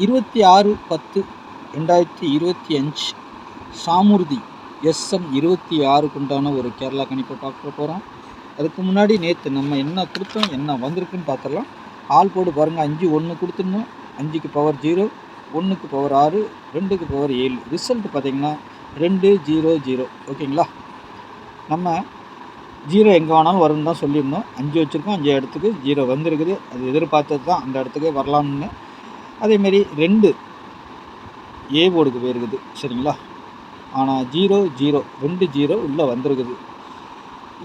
26/10/2025 சாமுர்தி SM 26 உண்டான ஒரு கேரளா கணிப்பை பார்க்க போகிறோம். அதுக்கு முன்னாடி நேற்று நம்ம என்ன கொடுத்தோம், என்ன வந்திருக்குன்னு பார்த்துடலாம். ஆல் போர்டு பாருங்கள், 5 1 கொடுத்துருந்தோம், 5க்கு பவர் 0, 1க்கு பவர் 6, 2க்கு பவர் 7. ரிசல்ட் பார்த்திங்கன்னா 2 0 0. ஓகேங்களா? நம்ம 0 எங்கே வேணாலும் வரும்னு தான் சொல்லியிருந்தோம். 5 வச்சுருக்கோம், 5 இடத்துக்கு 0 வந்திருக்குது. அது எதிர்பார்த்தது தான், அந்த இடத்துக்கு வரலாம்னு. அதேமாரி 2 ஏ போர்டுக்கு போயிருக்குது. சரிங்களா? ஆனால் 0 0 2 0 உள்ளே வந்திருக்குது.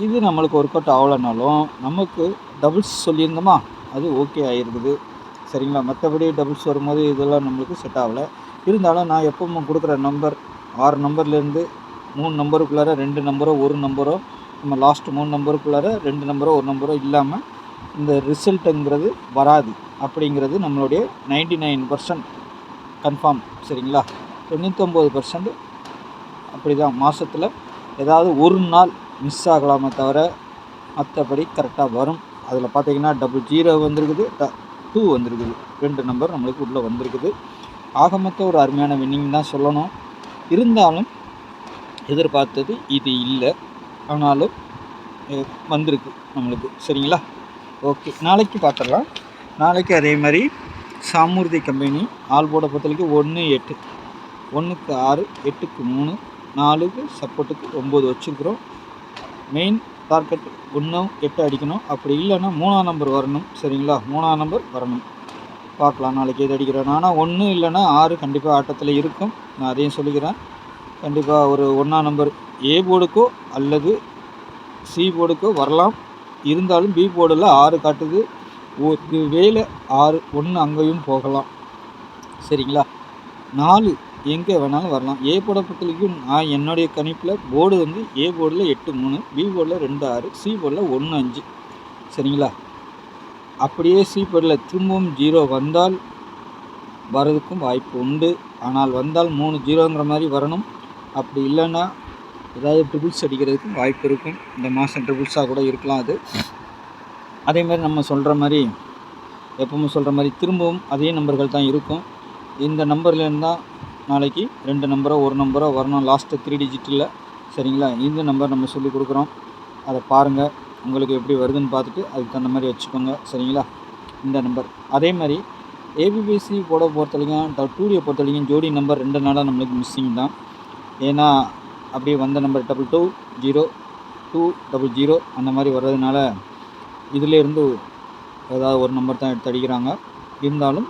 இது நம்மளுக்கு ஒர்க் அவுட் ஆகலைனாலும் நமக்கு டபுள்ஸ் சொல்லியிருந்தோமா, அது ஓகே ஆகிருக்குது. சரிங்களா? மற்றபடி டபுள்ஸ் வரும்போது இதெல்லாம் நம்மளுக்கு செட் ஆகலை. இருந்தாலும் நான் எப்பவும் கொடுக்குற நம்பர் 6 நம்பர்லேருந்து 3 நம்பருக்குள்ளார 2 நம்பரோ 1 நம்பரோ, நம்ம லாஸ்ட் 3 நம்பருக்குள்ளார 2 நம்பரோ 1 நம்பரோ இல்லாமல் இந்த ரிசல்ட்டுங்கிறது வராது அப்படிங்கிறது நம்மளுடைய 99% கன்ஃபார்ம். சரிங்களா? 99% அப்படி தான். மாதத்தில் ஏதாவது ஒரு நாள் மிஸ் ஆகலாமே தவிர மற்றபடி கரெக்டாக வரும். அதில் பார்த்திங்கன்னா 00 வந்திருக்குது, 2 வந்திருக்குது. 2 நம்பர் நம்மளுக்கு உள்ளே வந்திருக்குது. ஆக மொத்தம் ஒரு அருமையான வின்னிங் தான் சொல்லணும். இருந்தாலும் எதிர்பார்த்தது இது இல்லை, ஆனாலும் வந்திருக்கு நம்மளுக்கு. சரிங்களா? ஓகே, நாளைக்கு பார்த்துடலாம். நாளைக்கு அதே மாதிரி சாமுர்தி கம்பெனி ஆல் போர்டை பொறுத்தவரைக்கும் 1 8, 1க்கு 6, 8க்கு 3, 4க்கு சப்போர்ட்டுக்கு 9 வச்சுருக்குறோம். மெயின் டார்கெட் 1 8 அடிக்கணும். அப்படி இல்லைன்னா 3ஆம் நம்பர் வரணும். சரிங்களா? 3ஆம் நம்பர் வரணும். பார்க்கலாம் நாளைக்கு எது அடிக்கிறேன். ஆனால் 1 இல்லைன்னா 6 கண்டிப்பாக ஆட்டத்தில் இருக்கும். நான் அதையும் சொல்லிக்கிறேன். கண்டிப்பாக ஒரு 1ஆம் நம்பர் ஏ போர்டுக்கோ அல்லது சி போர்டுக்கோ வரலாம். இருந்தாலும் பி போர்டில் 6 காட்டுது. ஒரு வேளை 6 1 அங்கேயும் போகலாம். சரிங்களா? 4 எங்கே வேணாலும் வரலாம். ஏ போர்டை பொறுத்தவரைக்கும் நான் என்னுடைய கணிப்பில் போர்டு வந்து ஏ போர்டில் 8 3, பி போர்டில் 2 6, சி போர்டில் 1 5. சரிங்களா? அப்படியே சி போர்டில் திரும்பவும் 0 வந்தால் வரதுக்கும் வாய்ப்பு உண்டு. ஆனால் வந்தால் 3 0ங்கிற மாதிரி வரணும். அப்படி இல்லைன்னா ஏதாவது ட்ரிபிள்ஸ் அடிக்கிறதுக்கும் வாய்ப்பு இருக்கும். இந்த மாதம் ட்ரிபிள்ஸாக கூட இருக்கலாம். அது அதேமாதிரி நம்ம சொல்கிற மாதிரி, எப்பவும் சொல்கிற மாதிரி திரும்பவும் அதே நம்பர்கள் தான் இருக்கும். இந்த நம்பர்லேருந்து தான் நாளைக்கு 2 நம்பரோ 1 நம்பரோ வரணும், லாஸ்ட்டு 3 டிஜிட்டில். சரிங்களா? இந்த நம்பர் நம்ம சொல்லி கொடுக்குறோம். அதை பாருங்கள், உங்களுக்கு எப்படி வருதுன்னு பார்த்துட்டு அதுக்கு தகுந்த மாதிரி வச்சுக்கோங்க. சரிங்களா? இந்த நம்பர் அதே மாதிரி ஏபிபிசி போட பொறுத்தவரைக்கும் 2டியை பொறுத்தவரைக்கும் ஜோடி நம்பர் 2 நாளாக நம்மளுக்கு மிஸ்ஸிங் தான். ஏன்னா அப்படியே வந்த நம்பர் 22 0 2 00 அந்த மாதிரி வர்றதுனால இதிலேருந்து ஏதாவது ஒரு நம்பர் தான் எடுத்து அடிக்கிறாங்க. இருந்தாலும்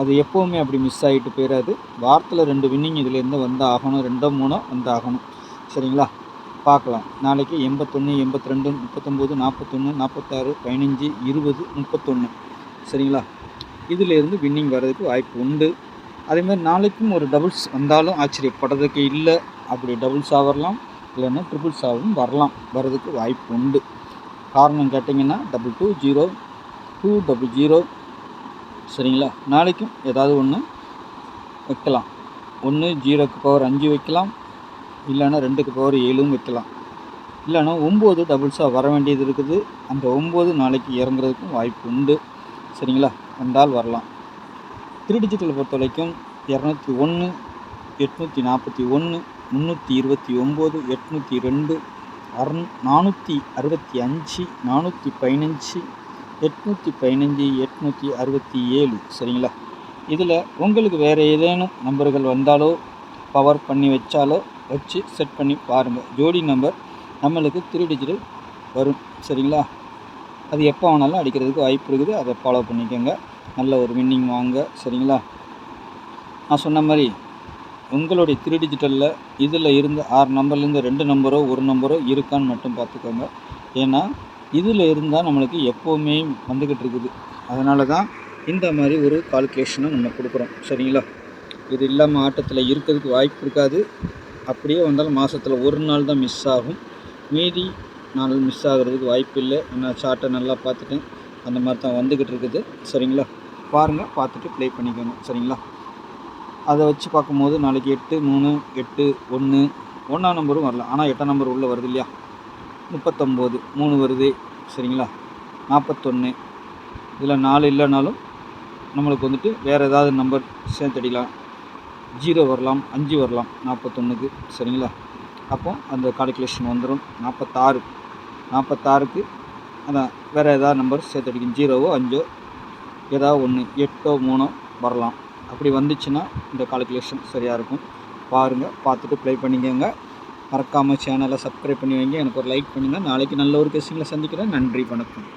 அது எப்போவுமே அப்படி மிஸ் ஆகிட்டு போயிடாது. வாரத்தில் 2 வின்னிங் இதிலேருந்து வந்து ஆகணும், 2 3 வந்து ஆகணும். சரிங்களா? பார்க்கலாம். நாளைக்கு 81 82 39 41 46 15 20 31. சரிங்களா? இதிலேருந்து வின்னிங் வர்றதுக்கு வாய்ப்பு உண்டு. அதேமாதிரி நாளைக்கும் ஒரு டபுள்ஸ் வந்தாலும் ஆச்சரியப்படுறதுக்கு இல்லை. அப்படி டபுள்ஸாக வரலாம், இல்லைன்னா ட்ரிபிள்ஸாகவும் வரலாம். வர்றதுக்கு வாய்ப்பு உண்டு. காரணம் கேட்டிங்கன்னா 22 0 2 00. சரிங்களா? நாளைக்கும் ஏதாவது ஒன்று வைக்கலாம். 1 0க்கு பவர் 5 வைக்கலாம், இல்லைன்னா 2க்கு பவர் 7ம் வைக்கலாம். இல்லைன்னா 9 டபுள்ஸாக வர வேண்டியது இருக்குது. அந்த 9 நாளைக்கு இறங்குறதுக்கும் வாய்ப்பு உண்டு. சரிங்களா? வந்தால் வரலாம். 3 டிஜிட்டல் பொறுத்த வரைக்கும் 201, 841, 329, 802, 465, 415, 815, 867. சரிங்களா? இதில் உங்களுக்கு வேறு ஏதேனும் நம்பர்கள் வந்தாலோ பவர் பண்ணி வச்சாலோ வச்சு செட் பண்ணி பாருங்கள். ஜோடி நம்பர் நம்மளுக்கு 3 டிஜிட்டல் வரும். சரிங்களா? அது எப்போ வேணாலும் அடிக்கிறதுக்கு வாய்ப்பு இருக்குது. அதை ஃபாலோ பண்ணிக்கோங்க. நல்ல ஒரு வின்னிங் வாங்க. சரிங்களா? நான் சொன்ன மாதிரி உங்களுடைய 3 டிஜிட்டலில் இதில் இருந்து 6 நம்பர்லேருந்து 2 நம்பரோ 1 நம்பரோ இருக்கான்னு மட்டும் பார்த்துக்கோங்க. ஏன்னா இதில் இருந்தால் நம்மளுக்கு எப்போவுமே வந்துக்கிட்டு இருக்குது. அதனால தான் இந்த மாதிரி ஒரு கால்குலேஷனை நம்ம கொடுக்குறோம். சரிங்களா? இது இல்லாமல் ஆட்டத்தில் இருக்கிறதுக்கு வாய்ப்பு இருக்காது. அப்படியே வந்தாலும் மாதத்தில் ஒரு நாள் தான் மிஸ் ஆகும். மீதி நாள் மிஸ் ஆகிறதுக்கு வாய்ப்பு இல்லை. நான் சார்ட்டை நல்லா பார்த்துட்டேன், அந்த மாதிரி தான் வந்துக்கிட்டு இருக்குது. சரிங்களா? பாருங்கள், பார்த்துட்டு ப்ளே பண்ணிக்கோங்க. சரிங்களா? அதை வச்சு பார்க்கும்போது நாளைக்கு 8 3 8 1 1ஆம் நம்பரும் வரல. ஆனால் 8ஆம் நம்பர் உள்ளே வருது இல்லையா? 39 3 வருது. சரிங்களா? 41. இதில் 4 இல்லைனாலும் நம்மளுக்கு வந்துட்டு வேறு ஏதாவது நம்பர் சேர்த்தடிக்கலாம். 0 வரலாம், 5 வரலாம் 41க்கு. சரிங்களா? அப்போ அந்த கால்குலேஷன் வந்துடும். 46க்கு அதான் வேறு ஏதாவது நம்பர் சேர்த்தடிக்கும். 0வோ 5ஓ ஏதாவது ஒன்று, 8ஓ 3ஓ வரலாம். அப்படி வந்துச்சுன்னா இந்த கால்குலேஷன் சரியாக இருக்கும். பாருங்கள், பார்த்துட்டு ப்ளே பண்ணிக்கோங்க. மறக்காமல் சேனலை சப்ஸ்கிரைப் பண்ணி வைங்க. எனக்கு ஒரு லைக் பண்ணுங்கள். நாளைக்கு நல்ல ஒரு கெஸ்டிங்கில் சந்திக்கிறேன். நன்றி, வணக்கம்.